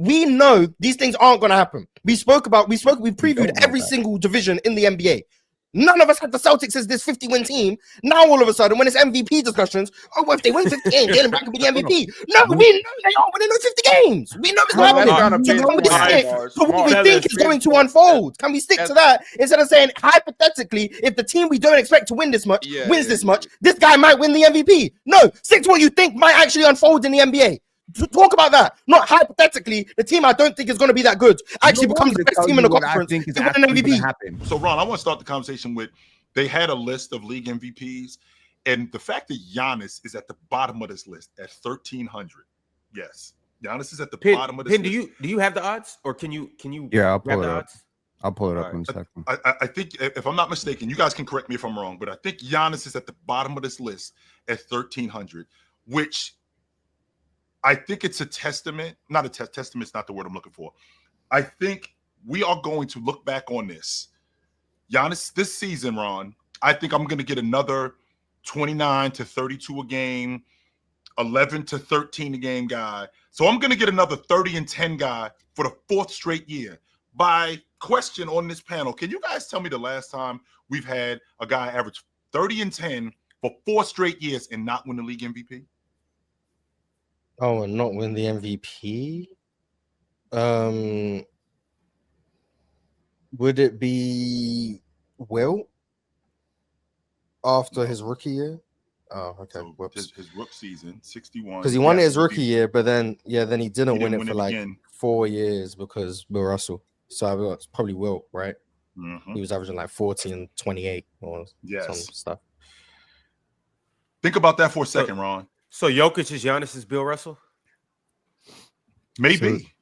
We know these things aren't going to happen. We previewed every single division in the NBA. None of us had the Celtics as this 50-win team. Now, all of a sudden, when it's MVP discussions, well, if they win 50 games, Jalen Brown could be the MVP. No, we know they aren't winning those 50 games. We know it's not happening. So can we stick to what we think is going to unfold? Can we stick to that instead of saying, hypothetically, if the team we don't expect to win this much wins this much, this guy might win the MVP? No, stick to what you think might actually unfold in the NBA. To talk about that, not hypothetically, the team I don't think is going to be that good actually becomes the best team in the conference to win an MVP. So, Ron, I want to start the conversation with they had a list of league MVPs, and the fact that Giannis is at the bottom of this list at 1,300. Yes, Giannis is at the bottom of this list. Do you have the odds, or can you? Yeah, I'll pull it up. I'll pull it up in a second. I think, if I'm not mistaken, you guys can correct me if I'm wrong, but I think Giannis is at the bottom of this list at 1,300, which I think it's a testament, not a testament's not the word I'm looking for. I think we are going to look back on this. Giannis, this season, Ron, I think I'm going to get another 29 to 32 a game, 11 to 13 a game guy. So I'm going to get another 30 and 10 guy for the fourth straight year. By question on this panel, can you guys tell me the last time we've had a guy average 30 and 10 for 4 straight years and not win the league MVP? Oh, and not win the MVP? Would it be Will after his rookie year? Oh, okay. So his rookie season, 61. Because he won it his rookie year, but then he didn't win it for like 4 years because Bill Russell. So it's probably Will, right? Mm-hmm. He was averaging like 14 and 28 or some stuff. Think about that for a second, Ron. So Jokic is Giannis's Bill Russell? Maybe.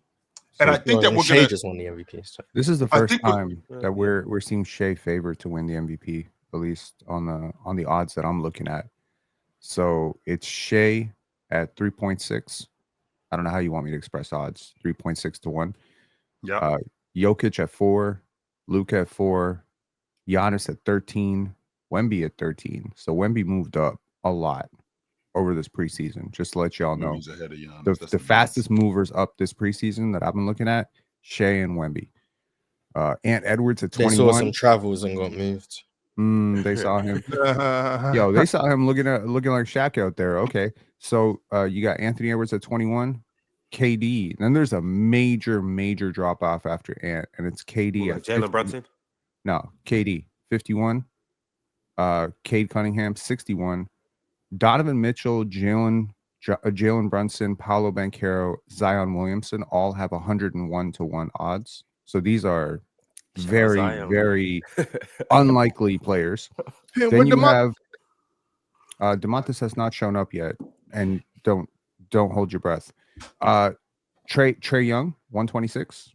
And I think that Shea just won the MVP. So. This is the first time that we're seeing Shea favored to win the MVP, at least on the odds that I'm looking at. So it's Shea at 3.6. I don't know how you want me to express odds. 3.6 to 1. Yeah. Jokic at 4, Luka at 4, Giannis at 13, Wemby at 13. So Wemby moved up a lot over this preseason, just to let y'all know. Ahead of Giannis. The fastest movers up this preseason that I've been looking at, Shea and Wemby. Ant Edwards at 21. They saw some travels and got moved. They saw him. They saw him looking like Shaq out there. Okay. So you got Anthony Edwards at 21, KD. Then there's a major drop off after Ant, and it's KD at Jalen Brunson. No, KD 51. Cade Cunningham 61. Donovan Mitchell, Jalen Brunson, Paolo Banchero, Zion Williamson all have 101 to 1 odds. So these are very unlikely players. Then you have DeMontis has not shown up yet, and don't hold your breath. Trae Young 126,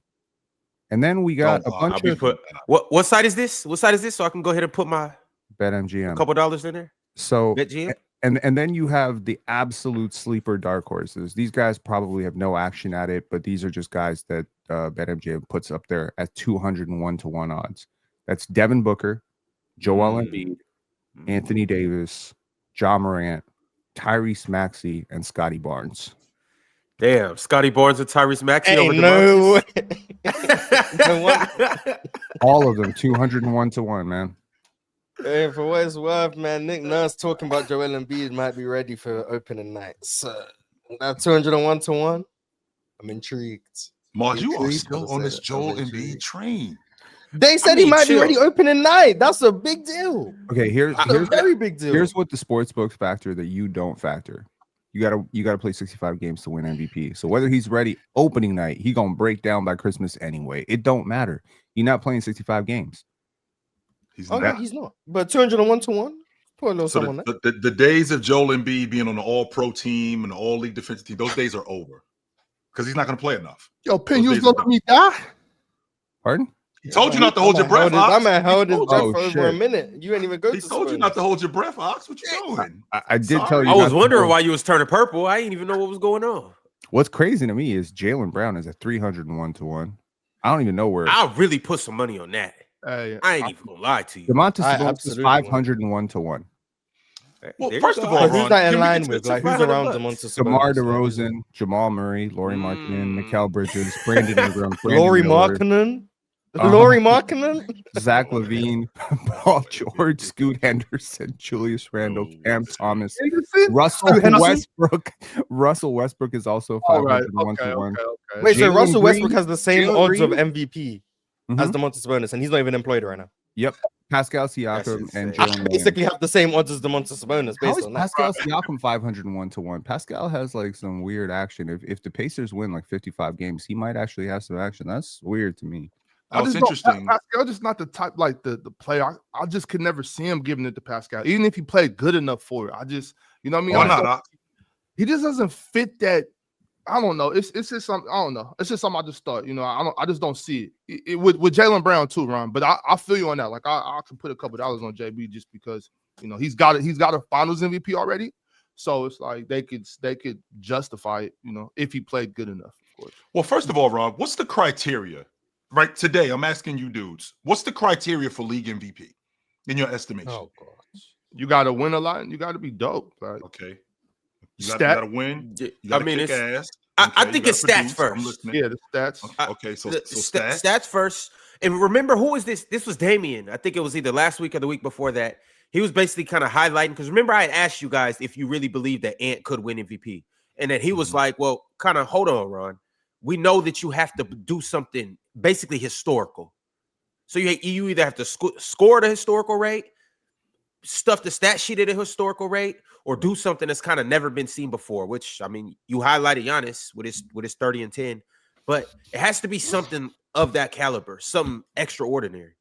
and then we got a bunch of what side is this? What side is this? So I can go ahead and put my BetMGM a couple dollars in there. So BetGM. And then you have the absolute sleeper dark horses. These guys probably have no action at it, but these are just guys that BetMGM puts up there at 201 to 1 odds. That's Devin Booker, Joel Embiid, Anthony Davis, Ja Morant, Tyrese Maxey, and Scotty Barnes. Damn, Scotty Barnes and Tyrese Maxey over no. All of them 201 to 1, man. Hey, for what it's worth, man, Nick Nurse talking about Joel Embiid might be ready for opening night. So that 201 to 1, I'm intrigued. Mars, you are still on this Joel Embiid train. They said he might be ready opening night. That's a big deal. Okay, here's a very big deal. Here's what the sports books factor that you don't factor. You gotta play 65 games to win MVP. So whether he's ready opening night, he gonna break down by Christmas anyway. It don't matter. You're not playing 65 games. He's not. But 201 to 1. Put a little something on that. The days of Joel Embiid being on the All-Pro team and the All-League defensive team, those days are over. Because he's not going to play enough. Yo, Penn, you was going to let me die? Pardon? He told you not to hold your breath, Ox. I'm going to hold his breath for over a minute. You ain't even go to He told you not to hold your breath, Ox. What you doing? I did tell you. I was wondering why you was turning purple. I didn't even know what was going on. What's crazy to me is Jaylen Brown is at 301 to 1. I don't even know where. I'll really put some money on that. I ain't even gonna lie to you. DeMontis is 501 to 1. Well, There you first go. of all, But who's Ron, that in can we line get with? to Like, who's 500 around bucks? Domantas DeMar Sabonis? DeRozan, Jamal Murray, Laurie Markkinen, Mikal Bridges, Brandon Ingram, Laurie Brandon Miller, Markkinen? Uh-huh. Laurie Markkinen? Zach Oh, Levine, man. Paul George, Scoot Henderson, Julius Randle, Oh, Cam what's Thomas, Henderson? Russell Henderson? Westbrook. Russell Westbrook is also All right. 501 Okay. to 1. Okay. Wait, so Jalen Russell Westbrook Green? has the same Jalen odds of Green? MVP as Domantas Sabonis, and he's not even employed right now. Yep. Pascal That's Siakam and insane. Jalen Williams. Basically have the same odds as Domantas Sabonis How based is on that. Pascal Siakam 501 to 1? Pascal has like some weird action. If the Pacers win like 55 games, he might actually have some action. That's weird to me. Now, it's don't- interesting. Pascal just not the type like the player. I just could never see him giving it to Pascal, even if he played good enough for it. I just, you know what I mean? Why I just not, don't- Ox? He just doesn't fit that. I don't know. It's just something. I don't know. It's just something I just thought. You know, I just don't see it with Jaylen Brown too, Ron. But I feel you on that. Like I can put a couple dollars on JB just because you know he's got a Finals MVP already. So it's like they could justify it. You know, if he played good enough, of course. Well, first of all, Ron, what's the criteria? Right today, I'm asking you dudes, what's the criteria for league MVP in your estimation? Oh, God. You got to win a lot and you got to be dope. Like, Okay. You Stat- got to win. You I got to mean, kick it's. ass. I Okay, think you it's gotta stats produce. I'm first. listening. yeah, the stats. Okay, so The stats. stats first. And remember, who was this? This was Damian. I think it was either last week or the week before that. He was basically kind of highlighting because remember, I had asked you guys if you really believe that Ant could win MVP, and then he was like, "Well, kind of hold on, Ron. We know that you have to do something basically historical. So you either have to score at a historical rate, stuff the stat sheet at a historical rate, or do something that's kind of never been seen before. Which I mean, you highlighted Giannis with his 30 and 10, but it has to be something of that caliber, something extraordinary.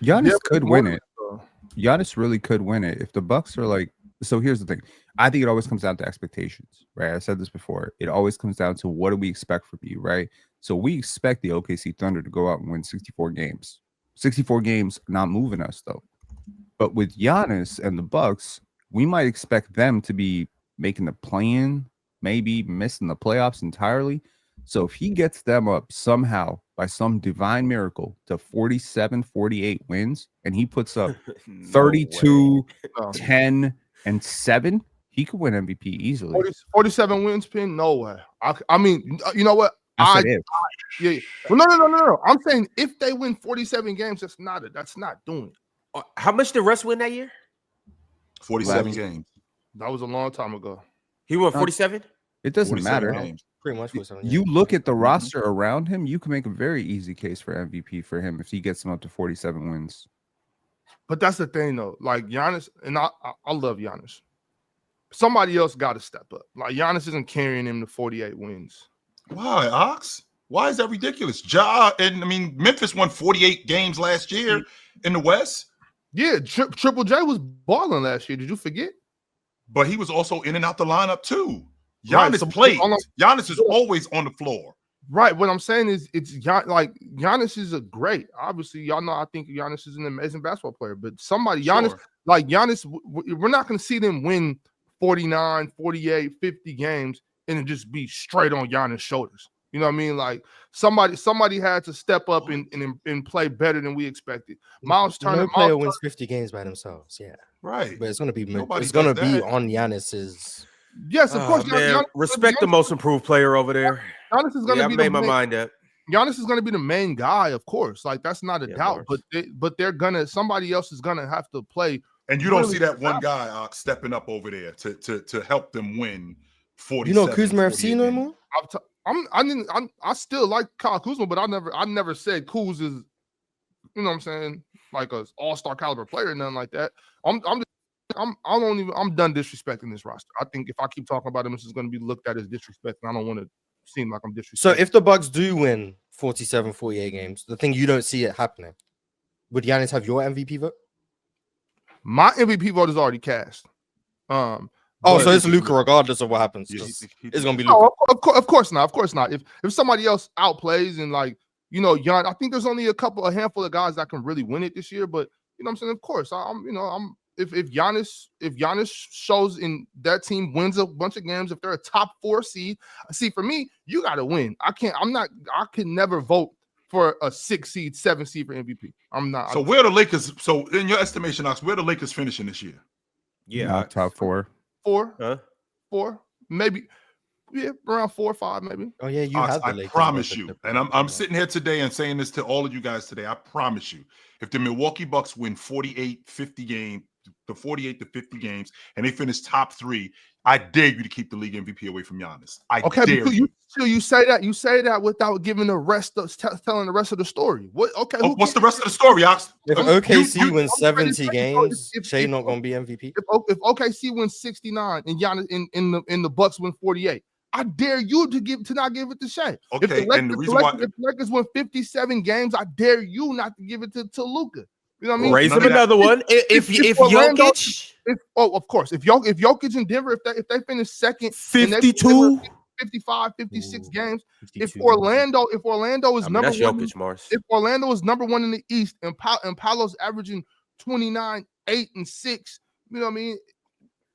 Giannis Yeah, could but win more it. so. Giannis really could win it if the Bucks are like. So here's the thing. I think it always comes down to expectations, right? I said this before. It always comes down to what do we expect from you, right? So we expect the OKC Thunder to go out and win 64 games. 64 games, not moving us though. But with Giannis and the Bucks, we might expect them to be making the play-in, maybe missing the playoffs entirely. So if he gets them up somehow by some divine miracle to 47, 48 wins, and he puts up 32, No. 10, and 7, he could win MVP easily. 47 wins, Pin? No way. I mean, you know what? I said if. Yeah. Well, no. I'm saying if they win 47 games, that's not doing it. How much did Russ win that year? 47 Last- games. That was a long time ago. He won 47. It doesn't 47 matter. games. Pretty much. For 7 You years. look at the roster around him, you can make a very easy case for MVP for him if he gets him up to 47 wins. But that's the thing, though. Like Giannis, and I love Giannis. Somebody else got to step up. Like Giannis isn't carrying him to 48 wins. Why, Ox? Why is that ridiculous? And I mean, Memphis won 48 games last year in the West, Yeah, Triple J was balling last year. Did you forget? but he was also in and out the lineup too. Right, Giannis so- played. hold on. Giannis is always on the floor. Right. What I'm saying is, like Giannis is a great. Obviously, y'all know I think Giannis is an amazing basketball player. But Giannis, Sure. like Giannis, we're not going to see them win 49, 48, 50 games and it just be straight on Giannis' shoulders. You know what I mean? Like somebody had to step up and play better than we expected. Miles Turner, No player wins 50 games by themselves. Yeah, Right. but it's gonna be Nobody it's gonna does be that. on Giannis's. yes, of course. Man, Giannis, respect the most improved player over there. Giannis is going Yeah, to I be made the my main, mind up. Giannis is going to be the main guy, of course. Like that's not a Yeah, doubt. Mars. But they're gonna somebody else is gonna have to play. And you don't Really see that one guy Ox, stepping up over there to help them win 40. You know Kuzma FC no more. I still like Kyle Kuzma, but I never said Kuz is, you know what I'm saying, like a all-star caliber player, nothing like that. I'm done disrespecting this roster. I think if I keep talking about him, this is going to be looked at as disrespect, and I don't want to seem like I'm disrespecting. So if the Bucks do win 47, 48 games, the thing you don't see it happening, would Giannis have your MVP vote? my MVP vote is already cast. Oh, But- so it's Luka regardless of what happens. Yeah, Just- he- it's gonna be No, Luka. of course not. Of course not. If somebody else outplays and like Gian, I think there's only a handful of guys that can really win it this year. But you know what I'm saying? Of course, if Giannis shows in that team wins a bunch of games, if they're a top 4 seed, see for me, you got to win. I can never vote for a 6 seed, 7 seed for MVP. I'm not. So where are the Lakers? So in your estimation, Ox, where are the Lakers finishing this year? Yeah, top 4. 4, Huh? 4, maybe. Yeah, around 4 or 5, maybe. Oh yeah, you Ox, had the I Lakers promise above you, the and I'm sitting here today and saying this to all of you guys today. I promise you, if the Milwaukee Bucks win 48-50 games, the 48 to 50 games, and they finish top 3, I dare you to keep the league MVP away from Giannis. I Okay, dare but you. you say that without giving the rest of telling the rest of the story. What? Okay, Oh, what's the rest of the story, Ox? If You- OKC you- wins 70 if- games, if- Shea if- not gonna be MVP. If OKC wins 69 and Giannis in the Bucks win 48, I dare you to not give it to Shea. Okay, if the Lakers, and the reason why if the Lakers win 57 games, I dare you not to give it to Luka. You know what I mean? Raise none him of that- another one. If Orlando- Jokic of course, if Jokic in Denver, if they finish second, and they 52, 55, 56 games. If 52. Orlando is I mean, number that's one, Jokic, Mars. if Orlando is number 1 in the East and Paolo's averaging 29, 8, and 6, you know what I mean?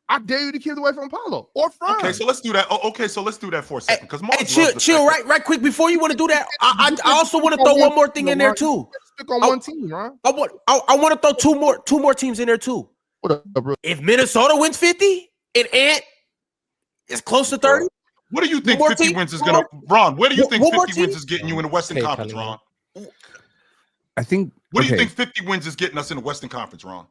I dare you to keep it away from Paolo or Franz. Okay, so let's do that. Okay, so let's do that for a second. Because chill, right quick before you want to do that. I also want to throw one more thing in there too. Stick on one team, right? I want to throw two more teams in there too. What up, bro? If Minnesota wins 50 and Ant is close to 30, what do you think One more 50 team? wins is going to Ron? Where do you think One more 50 wins team? is getting you in the Western Cade Conference, Cunningham. Ron? I think. What do you think 50 wins is getting us in the Western Conference, Ron?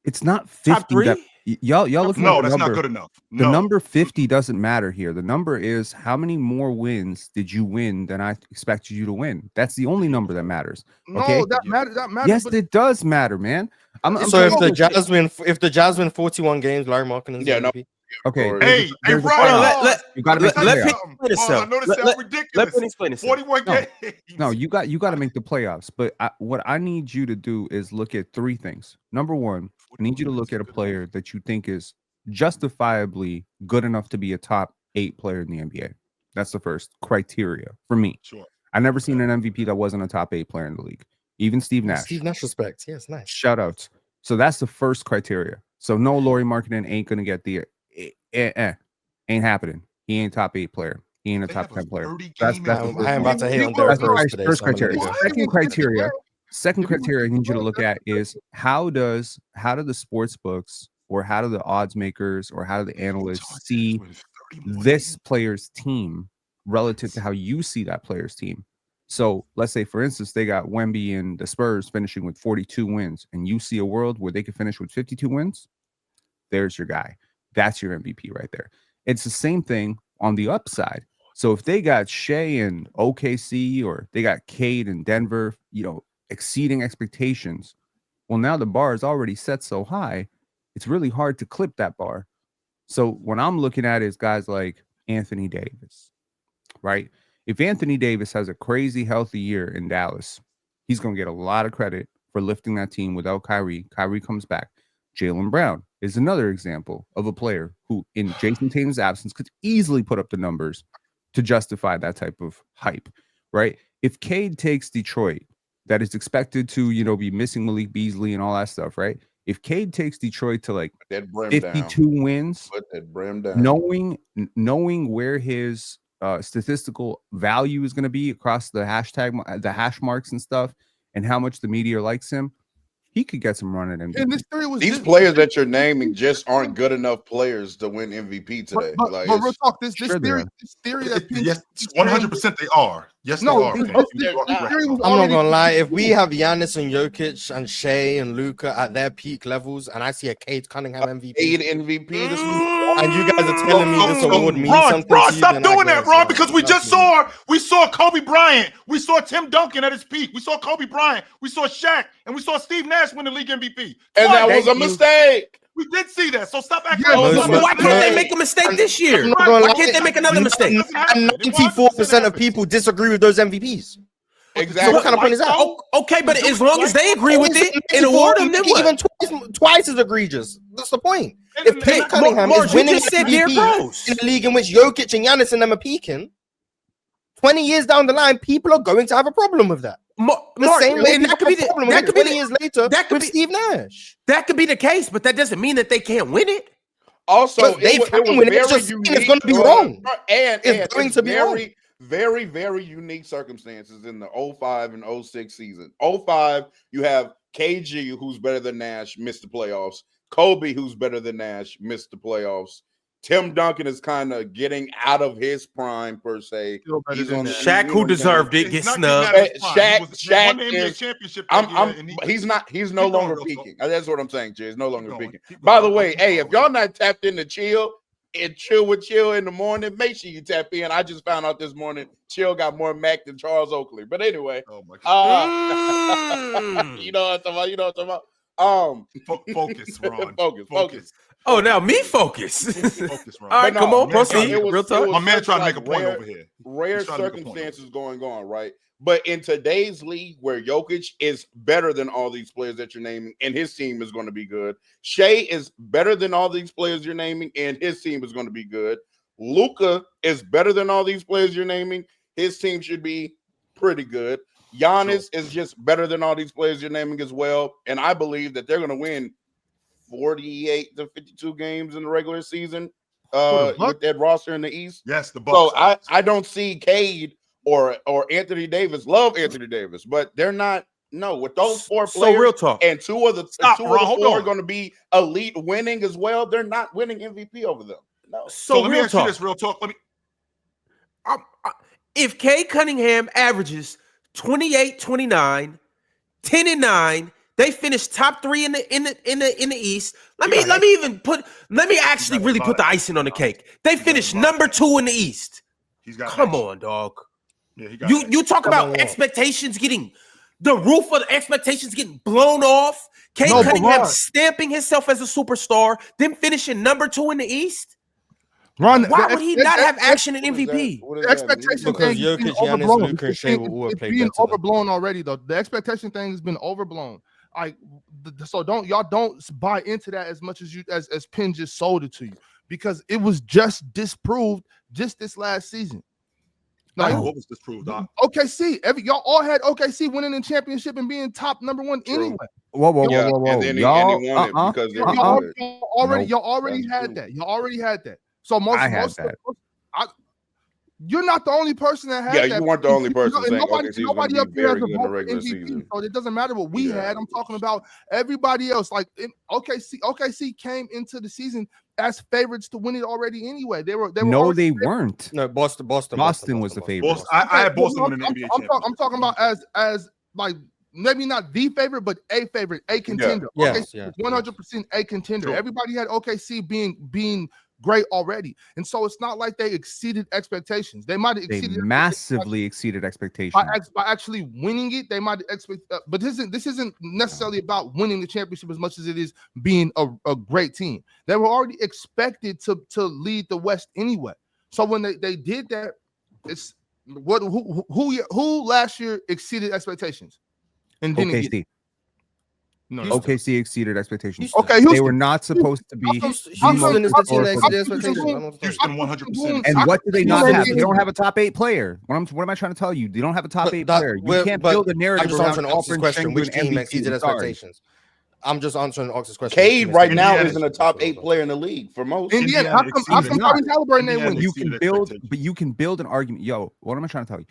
It's not 50. Top 3? Y'all looking No, at the that's number. not good enough. The No. number 50 doesn't matter here. The number is how many more wins did you win than I expected you to win. That's the only number that matters. Okay? No, that matters. That matters. Yes, but it does matter, man. I'm So if telling the Jazz win 41 games, Larry Markkinen's Yeah, no. MVP. okay. Hey, there's a Ron, playoff. You gotta make the let playoffs. Penny explain himself. I know this Let- sounds let ridiculous. Penny explain himself. 41 No. games. No, you got to make the playoffs. But what I need you to do is look at 3 things. Number 1, I need you to look at a player that you think is justifiably good enough to be a top 8 player in the NBA. That's the first criteria for me. Sure. I never seen an MVP that wasn't a top 8 player in the league. Even Steve Nash. Steve Nash respect. Yes, nice. Shout outs. So that's the first criteria. So no, Lauri Markkanen ain't gonna get the ain't happening. He ain't top 8 player. He ain't a They top have a 10 player. 30 That's game the average. first I am one. about to hate on That's Derrick That's Rose the today. first so I'm gonna criteria. leave it. Second criteria I need you to look at is how do the sports books or how do the odds makers or how do the analysts see this player's team relative to how you see that player's team. So let's say, for instance, they got Wemby and the Spurs finishing with 42 wins, and you see a world where they could finish with 52 wins. There's your guy. That's your MVP right there. It's the same thing on the upside. So if they got Shea and OKC or they got Cade and Denver, exceeding expectations, well, now the bar is already set so high, it's really hard to clip that bar. So what I'm looking at is guys like Anthony Davis, right? If Anthony Davis has a crazy healthy year in Dallas, he's going to get a lot of credit for lifting that team without Kyrie. Kyrie comes back. Jaylen Brown is another example of a player who, in Jason Tatum's absence, could easily put up the numbers to justify that type of hype, right? If Cade takes Detroit, that is expected to, be missing Malik Beasley and all that stuff, right? If Cade takes Detroit to like That brim 52 down. wins, Put that brim down. knowing where his statistical value is going to be across the hash marks and stuff, and how much the media likes him, he could get some run at MVP. And this theory was These players that you're naming just aren't good enough players to win MVP today. But real talk, this Sure they theory that Yes, 100% they are. Yes, No, they are. this Penny. theory was I'm not already- gonna lie. If we have Giannis and Jokic and Shea and Luka at their peak levels, and I see a Cade Cunningham MVP, Paid MVP this week. and you guys are telling me this award means Ron, something Ron, to you, stop then I doing that, guess, Ron, like, because we just saw Kobe Bryant, we saw Tim Duncan at his peak, we saw Kobe Bryant, we saw Shaq, and we saw Steve Nash win the league MVP. And that Twice. was a mistake. We did see that. So stop acting Yeah, like no, Why can't they make a mistake this year? I'm not gonna Why lie. can't they make another mistake? And 94% of people disagree with those MVPs. Exactly. So what kind of point is that? Oh, okay, but as long as they agree with it and award them, then Even what? twice as egregious. That's the point. And- If and- Cade and- Cunningham Mars, is you winning just said Derrick MVP Rose. in a league in which Jokic and Giannis and them are peaking, 20 years down the line, people are going to have a problem with that. The same way and people that could be have a problem with that it could be 20 years later that could with be- Steve Nash. that could be the case, but that doesn't mean that they can't win it. Also, But they can win it, it's just it's gonna be wrong. And It's going to be very, very, very unique circumstances in the 05 and 06 season. 05, you have KG, who's better than Nash, missed the playoffs. Kobe, who's better than Nash, missed the playoffs. Tim Duncan is kind of getting out of his prime per se. He's on Shaq, who deserved it, gets snubbed. Shaq is championship. He's no longer peaking. That's what I'm saying, Jay. He's no longer peaking. By the way, hey, if y'all not tapped into Chill and Chill with Chill in the morning, make sure you tap in. I just found out this morning Chill got more Mac than Charles Oakley. But anyway, oh my God. You know what I'm talking about. Focus, Ron. Focus. Oh, now me focus. Focus, Ron. All right, come on, proceed. Real talk. My man trying to make a point over here. Rare circumstances going on, right? But in today's league, where Jokic is better than all these players that you're naming, and his team is going to be good. Shea is better than all these players you're naming, and his team is going to be good. Luka is better than all these players you're naming. His team should be pretty good. Giannis is just better than all these players you're naming as well. And I believe that they're going to win 48 to 52 games in the regular season with that roster in the East. Yes, the Bucks. So I don't see Cade or Anthony Davis. Love Anthony Davis, but they're not. No, with those four players, so real talk, and two of the four are going to be elite winning as well. They're not winning MVP over them. No. So let me ask you this real talk. If Cade Cunningham averages 28, 29, 10 and 9, they finished top 3 in the East. Let me actually really put the icing on the cake. They finished number 2 in the East. Come on, dog. Yeah, you talk about expectations getting the roof of the expectations getting blown off. Cade Cunningham stamping himself as a superstar, then finishing number 2 in the East. Ron, why would he not have action in MVP? The expectation because thing Jokic, Giannis, overblown. Luka, and Shea will It's play being better. overblown already, though. The expectation thing has been overblown. So don't buy into that as much as as Penn just sold it to you, because it was just disproved just this last season. Like, what was disproved, Doc? OKC, y'all all had OKC winning the championship and being top number 1 anyway. Whoa. And then he won it because y'all already had that. Y'all already had that. So you're not the only person that had that. Yeah, you weren't the only person saying nobody up here has a in the vote for regular MVP, season. so it doesn't matter what we had. I'm talking about everybody else. Like OKC came into the season as favorites to win it already anyway. They weren't. No, Boston was the favorite. I had Boston winning the NBA championship. I'm talking about as like maybe not the favorite, but a favorite, a contender. Yes, 100% a contender. Sure. Everybody had OKC being great already, and so it's not like they exceeded expectations. They might have exceeded massively exceeded expectations by actually winning it. They might expect, but this isn't necessarily about winning the championship as much as it is being a great team. They were already expected to lead the West anyway. So when they did that, it's who last year exceeded expectations and didn't get it? No. OKC exceeded expectations. Okay, Houston. They were not supposed to be. Houston is the team that exceeded expectations. Houston 100%. And what do they not have? They don't have a top 8 player. What am I trying to tell you? They don't have a top 8 player. You can't build a narrative. I'm just answering Ox's question. Which team exceeded expectations? I'm just answering Ox's question. Cade right now isn't a top 8 player in the league for most. Indiana, how come Tyrese Halliburton ain't winning? You can build an argument. Yo, what am I trying to tell you?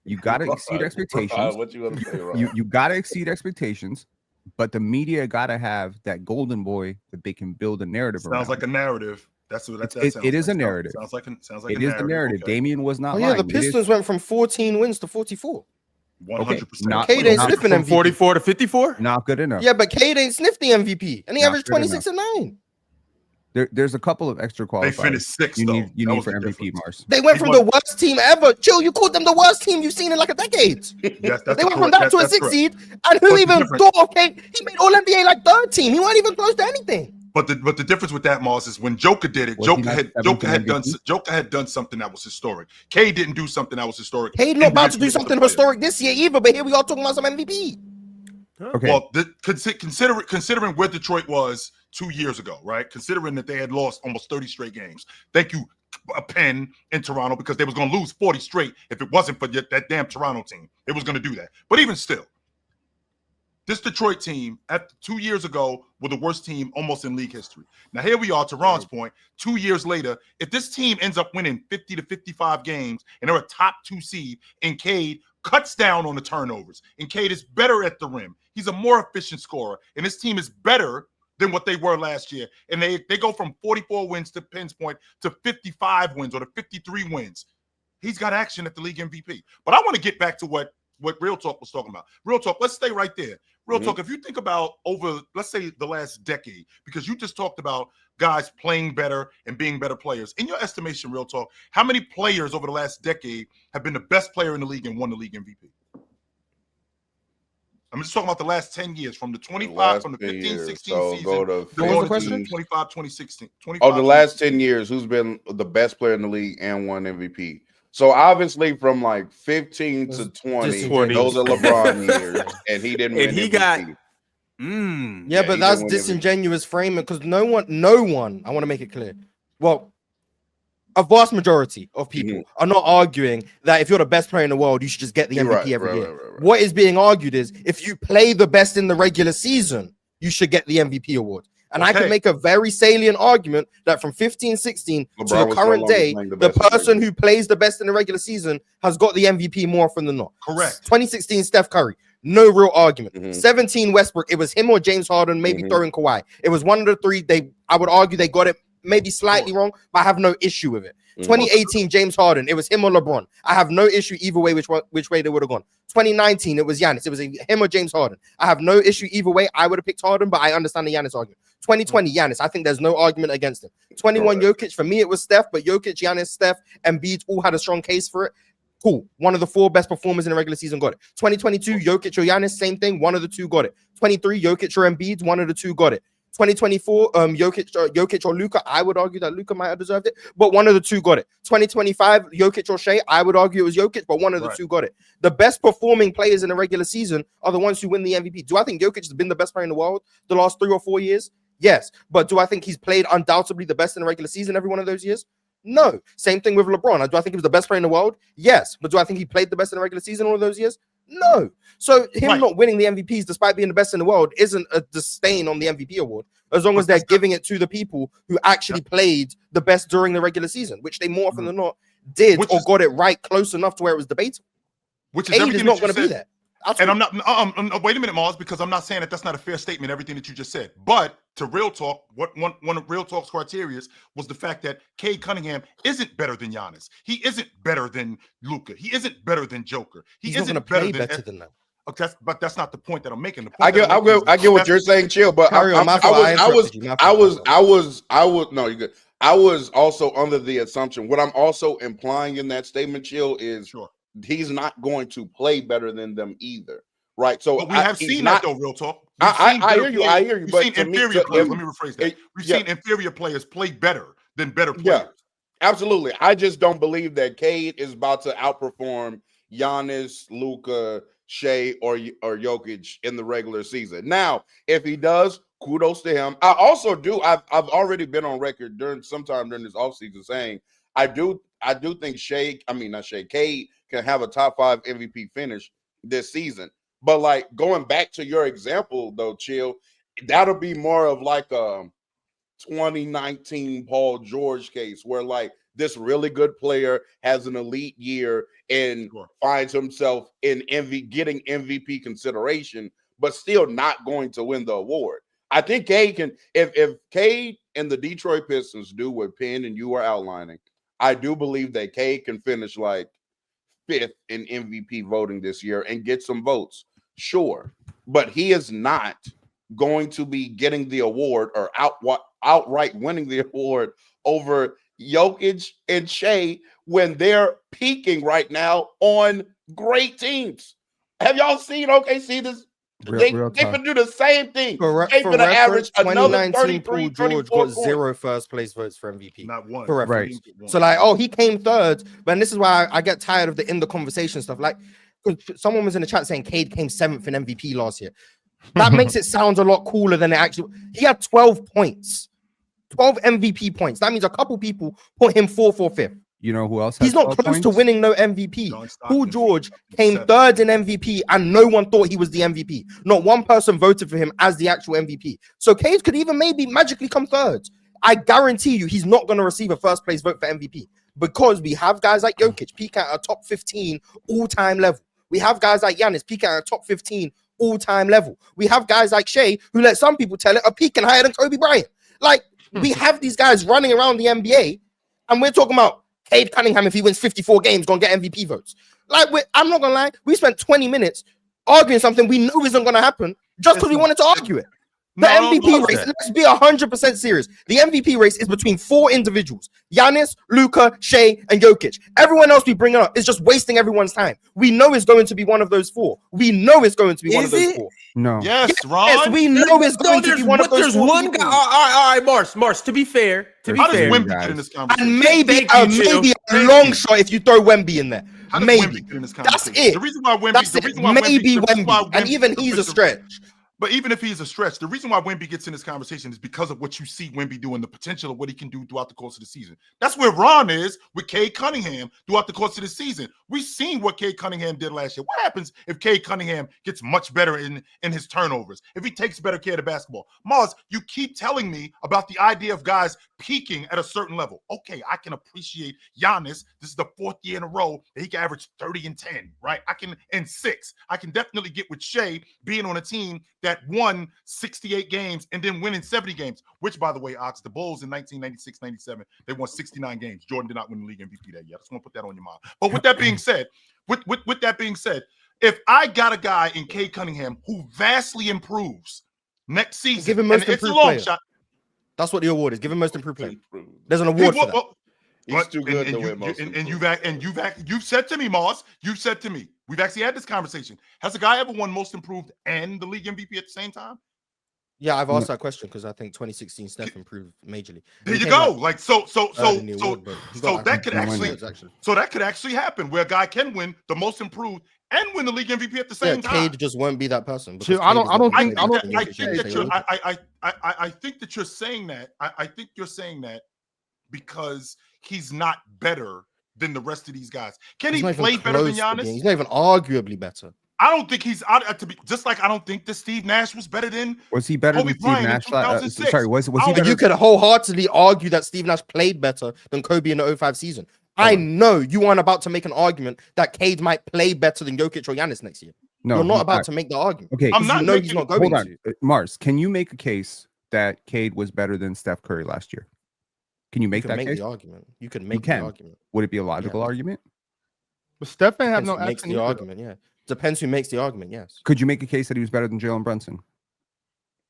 You got to exceed expectations. What you want to say, Rob? You got to exceed expectations. But the media got to have that golden boy that they can build a narrative around. Sounds like a narrative. It is a narrative. Sounds like it is a narrative. Okay. Damian was not lying. Yeah, the Pistons went from 14 wins to 44. 100%. Cade ain't sniffing MVP. 44 to 54? Not good enough. Yeah, but Cade ain't sniffed the MVP. And he averaged 26 and 9. There's a couple of extra qualifiers. They finished 6th, you though. need for MVP, Mars. They went from the worst team ever. Chill, you called them the worst team you've seen in like a decade. Yes, they went from that to a 6 seed. And who even thought, okay, he made All NBA like 3rd team. He wasn't even close to anything. But the difference with that, Mars, is when Joker did it, Joker had done something that was historic. Cade didn't do something that was historic. Cade not about to do something historic this year either, but here we are talking about some MVP. Okay. Well, considering where Detroit was 2 years ago, right? Considering that they had lost almost 30 straight games. Thank you, Penn in Toronto, because they was going to lose 40 straight if it wasn't for that damn Toronto team. It was going to do that. But even still, this Detroit team, at 2 years ago, were the worst team almost in league history. Now, here we are, to Ron's point, 2 years later, if this team ends up winning 50 to 55 games and they're a top 2 seed, and Cade cuts down on the turnovers, and Cade is better at the rim, he's a more efficient scorer, and his team is better than what they were last year. And they go from 44 wins to Penn's point to 55 wins or to 53 wins. He's got action at the league MVP. But I want to get back to what Real Talk was talking about. Real Talk, let's stay right there. Real Talk, if you think about over, let's say, the last decade, because you just talked about guys playing better and being better players. In your estimation, Real Talk, how many players over the last decade have been the best player in the league and won the league MVP? I'm just talking about the last 10 years, from the 25, from the 15, 16 season. Go to what was the question? 25, 2016. The last 10 years, who's been the best player in the league and won MVP? So obviously from like 15 to 20, those are LeBron years, and he didn't win MVP. Yeah, but that's disingenuous framing, because no one, I want to make it clear. Well, a vast majority of people are not arguing that if you're the best player in the world, you should just get the MVP every year. Right. What is being argued is if you play the best in the regular season, you should get the MVP award. And I can make a very salient argument that from 15, 16 to the current day, the person who plays the best in the regular season has got the MVP more often than not. Correct. 2016, Steph Curry. No real argument. 17, Westbrook. It was him or James Harden, maybe throwing Kawhi. It was one of the three. I would argue they got it maybe slightly wrong, but I have no issue with it. 2018, James Harden. It was him or LeBron. I have no issue either way, which way they would have gone. 2019, it was Giannis. It was him or James Harden. I have no issue either way. I would have picked Harden, but I understand the Giannis argument. 2020, Giannis. I think there's no argument against him. 21, Jokic. For me, it was Steph, but Jokic, Giannis, Steph, and Embiid all had a strong case for it. Cool. One of the 4 best performers in the regular season got it. 2022, Jokic or Giannis, same thing. One of the 2 got it. 23, Jokic or Embiid, one of the 2 got it. 2024, Jokic or Luka. I would argue that Luka might have deserved it, but one of the 2 got it. 2025, Jokic or Shea. I would argue it was Jokic, but one of the 2 got it. The best performing players in the regular season are the ones who win the MVP. Do I think Jokic has been the best player in the world the last 3 or 4 years? Yes. But do I think he's played undoubtedly the best in the regular season every one of those years? No. Same thing with LeBron. Do I think he was the best player in the world? Yes. But do I think he played the best in the regular season all of those years? No. So him not winning the MVPs despite being the best in the world isn't a disdain on the MVP award, as long as they're giving it to the people who actually played the best during the regular season, which they more often than not did, or got it right close enough to where it was debatable. Which is everything not going to be there. Absolutely. And I'm not. Wait a minute, Mars, because I'm not saying that's not a fair statement. Everything that you just said, but to Real Talk, one of Real Talk's criteria was the fact that Cade Cunningham isn't better than Giannis. He isn't better than Luka. He isn't better than Joker. He's not going to play better than them. Okay, but that's not the point that I'm making. The point I get what you're saying, Chill. But I was also under the assumption. What I'm also implying in that statement, Chill, is he's not going to play better than them either, right? So but we have seen that though. Real Talk. I hear you. We've seen inferior players. Let me rephrase that. We've seen inferior players play better than better players. Yeah, absolutely. I just don't believe that Cade is about to outperform Giannis, Luka, Shea, or Jokic in the regular season. Now, if he does, kudos to him. I also do. I've already been on record sometime during this offseason saying I do think Cade can have a top 5 MVP finish this season. But like going back to your example though, Chill, that'll be more of like a 2019 Paul George case where like this really good player has an elite year and finds himself in getting MVP consideration, but still not going to win the award. I think Cade can, if Cade and the Detroit Pistons do what Penn and you are outlining, I do believe that Cade can finish like 5th in MVP voting this year and get some votes. Sure. But he is not going to be getting the award or outright winning the award over Jokic and Shea when they're peaking right now on great teams. Have y'all seen OKC this? They can do the same thing. For reference, 2019 Paul George got 0 first place votes for MVP. Not one. For reference. Right. So like, he came 3rd. But this is why I get tired of the in the conversation stuff. Like, someone was in the chat saying Cade came 7th in MVP last year. That makes it sound a lot cooler than it actually. He had 12 points, 12 MVP points. That means a couple people put him 4th or 5th. You know who else? He's not close to winning no MVP. Paul George came 3rd in MVP, and no one thought he was the MVP. Not one person voted for him as the actual MVP. So Cade could even maybe magically come 3rd. I guarantee you, he's not going to receive a first place vote for MVP because we have guys like Jokic peak at a top 15 all-time level. We have guys like Giannis peak at a top 15 all-time level. We have guys like Shea who let some people tell it are peaking higher than Kobe Bryant. Like, we have these guys running around the NBA, and we're talking about Cade Cunningham, if he wins 54 games, gonna get MVP votes. Like, I'm not gonna lie, we spent 20 minutes arguing something we know isn't gonna happen just because we wanted to argue it. The MVP race, let's be 100% serious. The MVP race is between 4 individuals: Giannis, Luka, Shea, and Jokic. Everyone else we bring up is just wasting everyone's time. We know it's going to be one of those 4. We know it's going to be one of those 4. No. Yes, Ron. Yes, we know it's going to be one of those 4. There's one guy. All right, Mars. To be fair, How does Wemby get in this conversation? And maybe a long shot if you throw Wemby in there. How does Maybe. Wemby get in this That's conversation? it. The reason why Wemby, That's the it. reason why Maybe Wemby, and even he's a stretch. But even if he's a stretch, the reason why Wemby gets in this conversation is because of what you see Wemby doing, the potential of what he can do throughout the course of the season. That's where Ron is with Cade Cunningham throughout the course of the season. We've seen what Cade Cunningham did last year. What happens if Cade Cunningham gets much better in his turnovers, if he takes better care of the basketball? Mars, you keep telling me about the idea of guys peaking at a certain level. Okay, I can appreciate Giannis. This is the 4th year in a row that he can average 30 and 10, right? And 6. I can definitely get with Shea being on a team that won 68 games and then winning 70 games, which, by the way, Ox, the Bulls in 1996-97, they won 69 games. Jordan did not win the league MVP that year. I just want to put that on your mind. But with that being said, with that being said, if I got a guy in Cade Cunningham who vastly improves next season, give him most and it's a improved long player. shot. That's what the award is. Give him most improved player. There's an award for that. He's too good to win most. You've said to me, Moss. You've said to me, we've actually had this conversation. Has a guy ever won most improved and the league MVP at the same time? Yeah, I've asked that question because I think 2016 Steph improved majorly. There you go. Like so that could actually happen where a guy can win the most improved and win the league MVP at the same time. Cade just won't be that person. I think that you're saying that. I think you're saying that because he's not better than the rest of these guys. Can he play better than Giannis? He's not even arguably better. I don't think he's out to be just like I don't think that Steve Nash was better than. Was he better Kobe than Steve Bryant Nash? Sorry, was he better? You could wholeheartedly argue that Steve Nash played better than Kobe in the 05 season. I know you aren't about to make an argument that Cade might play better than Jokic or Giannis next year. No, you're not about to make the argument. Okay, I'm not. He's not going to. Mars, can you make a case that Cade was better than Steph Curry last year? Can you make that case? The argument. You can make the argument. Would it be a logical argument? But Steph ain't have no makes the argument. Yeah, depends who makes the argument. Yes. Could you make a case that he was better than Jalen Brunson?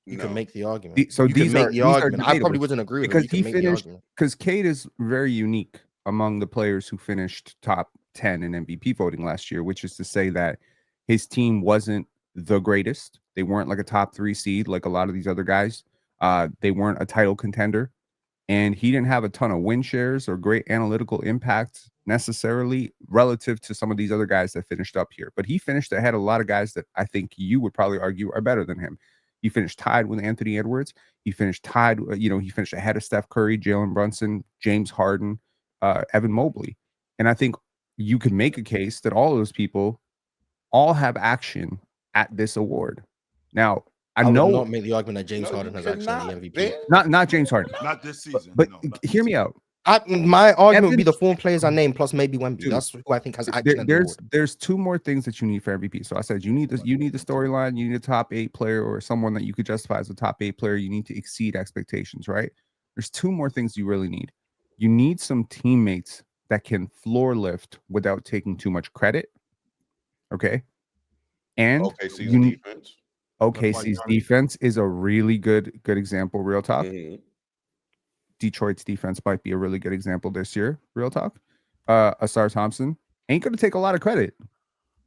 You can make the argument. So these are the argument. I probably wouldn't agree with because he finished. Because Cade is very unique among the players who finished top 10 in MVP voting last year, which is to say that his team wasn't the greatest. They weren't like a top 3 seed like a lot of these other guys. They weren't a title contender, and he didn't have a ton of win shares or great analytical impact necessarily relative to some of these other guys that finished up here. But he finished ahead of a lot of guys that I think you would probably argue are better than him. He finished tied with Anthony Edwards. He finished tied, he finished ahead of Steph Curry, Jalen Brunson, James Harden, Evan Mobley. And I think you could make a case that all of those people all have action at this award. Now, I know not make the argument that James Harden has action the MVP. Not James Harden. Not this season. But hear me out. My argument would be the 4 players I named plus maybe Wemby. That's who I think has action. There's 2 more things that you need for MVP. So I said you need the storyline, you need a top 8 player or someone that you could justify as a top 8 player. You need to exceed expectations, right? There's 2 more things you really need. You need some teammates that can floor lift without taking too much credit. Okay. And OKC's defense is a really good example, real talk. Mm-hmm. Detroit's defense might be a really good example this year, real talk. Asar Thompson ain't going to take a lot of credit.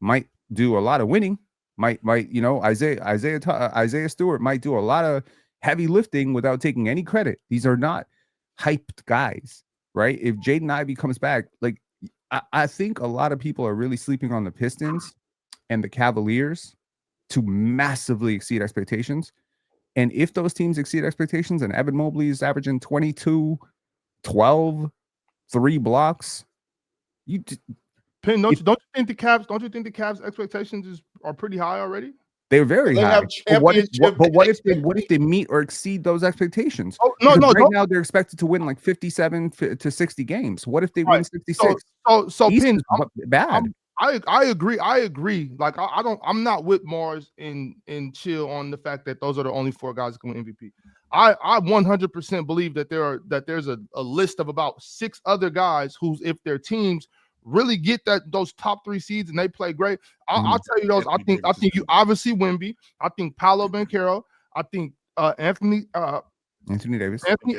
Might do a lot of winning. Might Isaiah Stewart might do a lot of heavy lifting without taking any credit. These are not hyped guys, right? If Jaden Ivey comes back, like I think a lot of people are really sleeping on the Pistons and the Cavaliers to massively exceed expectations. And if those teams exceed expectations and Evan Mobley is averaging 22, 12, 3 blocks, don't you think the Cavs expectations are pretty high already? They're very high. But what if they meet or exceed those expectations? Right now they're expected to win like 57 to 60 games. What if they win 66? So Pin, bad. I agree. I agree. Like I'm not with Mars and Chill on the fact that those are the only 4 guys that can win MVP. I 100% believe that there's a list of about 6 other guys who's, if their teams really get those top 3 seeds and they play great, I'll tell you those. I think you obviously Wemby. I think Paolo Banchero. I think Anthony Davis. Anthony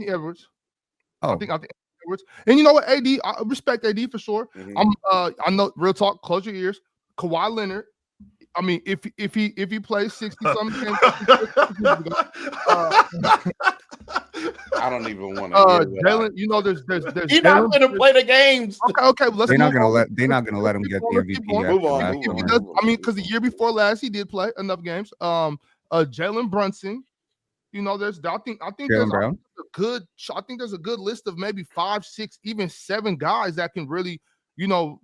Edwards. Oh. I think Edwards. And you know what, AD, I respect AD for sure. Mhm. I know, real talk, close your ears. Kawhi Leonard. I mean, if he plays 60-something games, I don't even want to. Jalen, you know, there's He's not going to play the games. Okay, well, they're not gonna let him get the MVP. Move on. I mean, because the year before last, he did play enough games. Jalen Brunson. You know, I think there's a good list of maybe 5, 6, even 7 guys that can really, you know,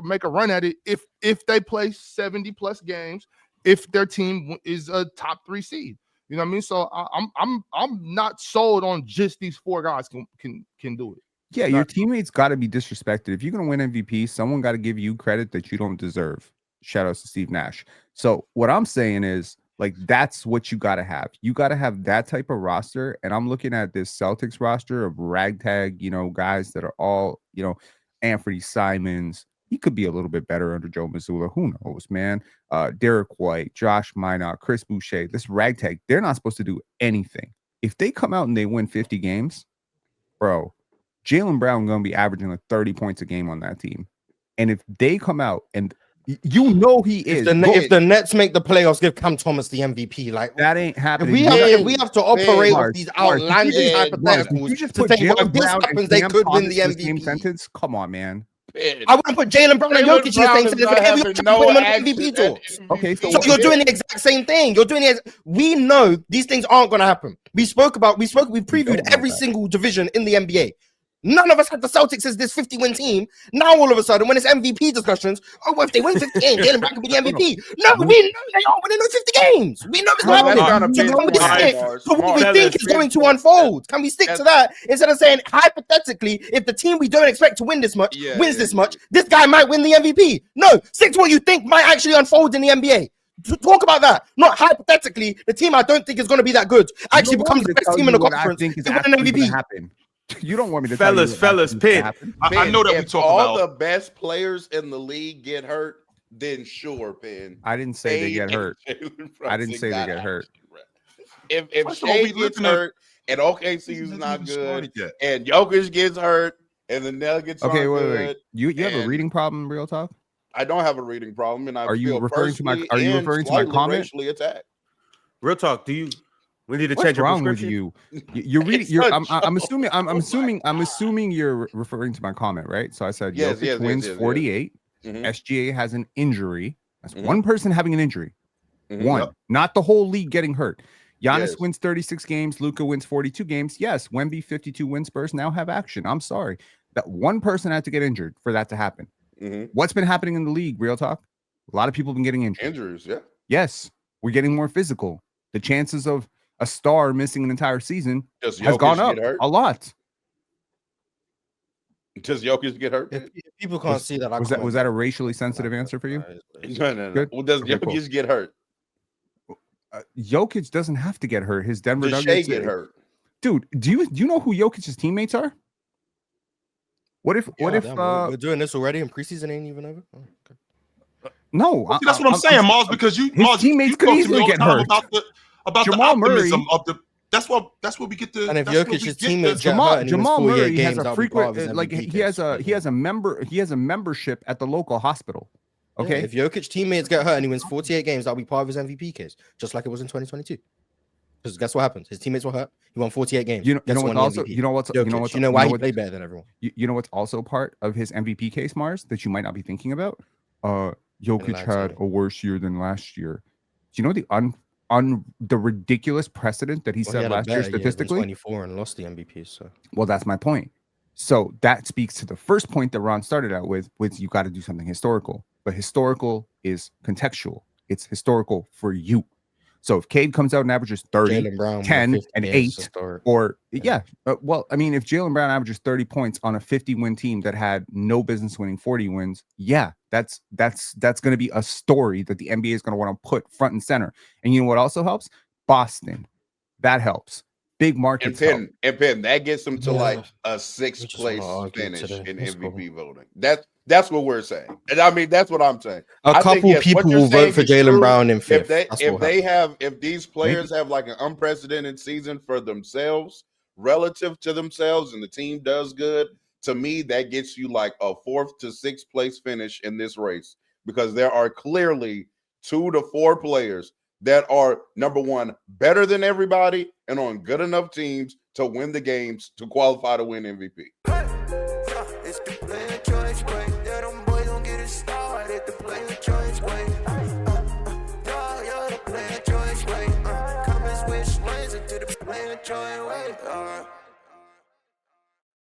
make a run at it if they play 70 plus games, if their team is a top 3 seed. You know what I mean? So I'm not sold on just these 4 guys can do it. Yeah, your teammates got to be disrespected. If you're gonna win MVP, someone got to give you credit that you don't deserve. Shout outs to Steve Nash. So what I'm saying is, like, that's what you got to have. You got to have that type of roster. And I'm looking at this Celtics roster of ragtag, you know, guys that are all, you know, Anthony Simons. He could be a little bit better under Joe Mazzulla. Who knows, man? Derek White, Josh Minot, Chris Boucher. This ragtag, they're not supposed to do anything. If they come out and they win 50 games, bro, Jaylen Brown going to be averaging like 30 points a game on that team. And if they come out and you know he is. If the Nets make the playoffs, give Cam Thomas the MVP. Like, that ain't happening. If we have to operate with these outlandish hypotheticals to think, well, if this happens, they could win the MVP. Same sentence? Come on, man. I wouldn't put Jaylen Brown and Jokic in the same sentence. MVP talk. Okay, so you're doing the exact same thing. We know these things aren't going to happen. We previewed every single division in the NBA. None of us had the Celtics as this 50-win team. Now all of a sudden, when it's MVP discussions, well, if they win 50 games, Jaylen Brown could be the MVP. No, we know they aren't winning those 50 games. We know it's not happening. So what we think is going to unfold. Can we stick to that instead of saying, hypothetically, if the team we don't expect to win this much wins this much, this guy might win the MVP? No, stick to what you think might actually unfold in the NBA. Talk about that, not hypothetically. The team I don't think is going to be that good actually becomes the best team in the conference to win an MVP. You don't want me to fellas, Pin. I know that we talk all about the best players in the league get hurt, then sure, Pin. I didn't say they get hurt. I didn't say they get hurt. If Shea gets hurt and OKC's not good, and Jokic gets hurt, and the Nuggets wait. Good, you have a reading problem, real talk? I don't have a reading problem, and are you referring to my comment? Racially attacked. Real talk. We need to change your wrong with you. You're reading. I'm assuming you're referring to my comment, right? So I said Jokic wins 48. SGA has an injury. That's one person having an injury. One, not the whole league getting hurt. Giannis wins 36 games. Luka wins 42 games. Yes, Wemby 52 wins. Spurs now have action. I'm sorry that one person had to get injured for that to happen. What's been happening in the league? Real talk. A lot of people have been getting injured. Injuries, yeah. Yes, we're getting more physical. The chances of a star missing an entire season has gone up a lot. Does Jokic get hurt? If people can't see that, was that a racially sensitive answer for you? No. Well, does Jokic get hurt? Jokic doesn't have to get hurt. His Denver Nuggets Nuggets get hurt. Dude, do you know who Jokic's teammates are? What if we're doing this already and preseason ain't even over? Oh, okay. No, that's what I'm saying, Mars. Because his teammates could easily get hurt. About Jamal the optimism Murray, of the. That's what we get to. And if Jokic's teammates Jamal Murray has a frequent, like he has a membership at the local hospital. Okay, if Jokic teammates get hurt and he wins 48 games, that'll be part of his MVP case, just like it was in 2022. Because guess what happened? His teammates were hurt. He won 48 games. You know why he played better than everyone. You know what's also part of his MVP case, Mars, that you might not be thinking about? Jokic had a worse year than last year. Do you know the ridiculous precedent that he set last year statistically? 24 and lost the MVP. So well, that's my point. So that speaks to the first point that Ron started out with you got to do something historical. But historical is contextual. It's historical for you. So if Cade comes out and averages 30, Jaylen Brown with 10, 50 and games to 8, start. or well, I mean, if Jaylen Brown averages 30 points on a 50-win team that had no business winning 40 wins, that's going to be a story that the NBA is going to want to put front and center. And you know what also helps? Boston. That helps. Big markets help. And Penn, that gets them to like a We sixth just wanna place argue finish today. in Let's go. MVP voting. That's what we're saying. And I mean, that's what I'm saying. A I think, couple yes, what people you're will vote saying for is Jaylen true. Brown in fifth. If these players have like an unprecedented season for themselves, relative to themselves, and the team does good, to me, that gets you like a 4th to 6th place finish in this race, because there are clearly 2 to 4 players that are, number one, better than everybody and on good enough teams to win the games to qualify to win MVP. It's the player choice way. Yeah, them boys don't get it started. The player choice way. Yeah, the player choice way. Come and switch lanes into the player choice way.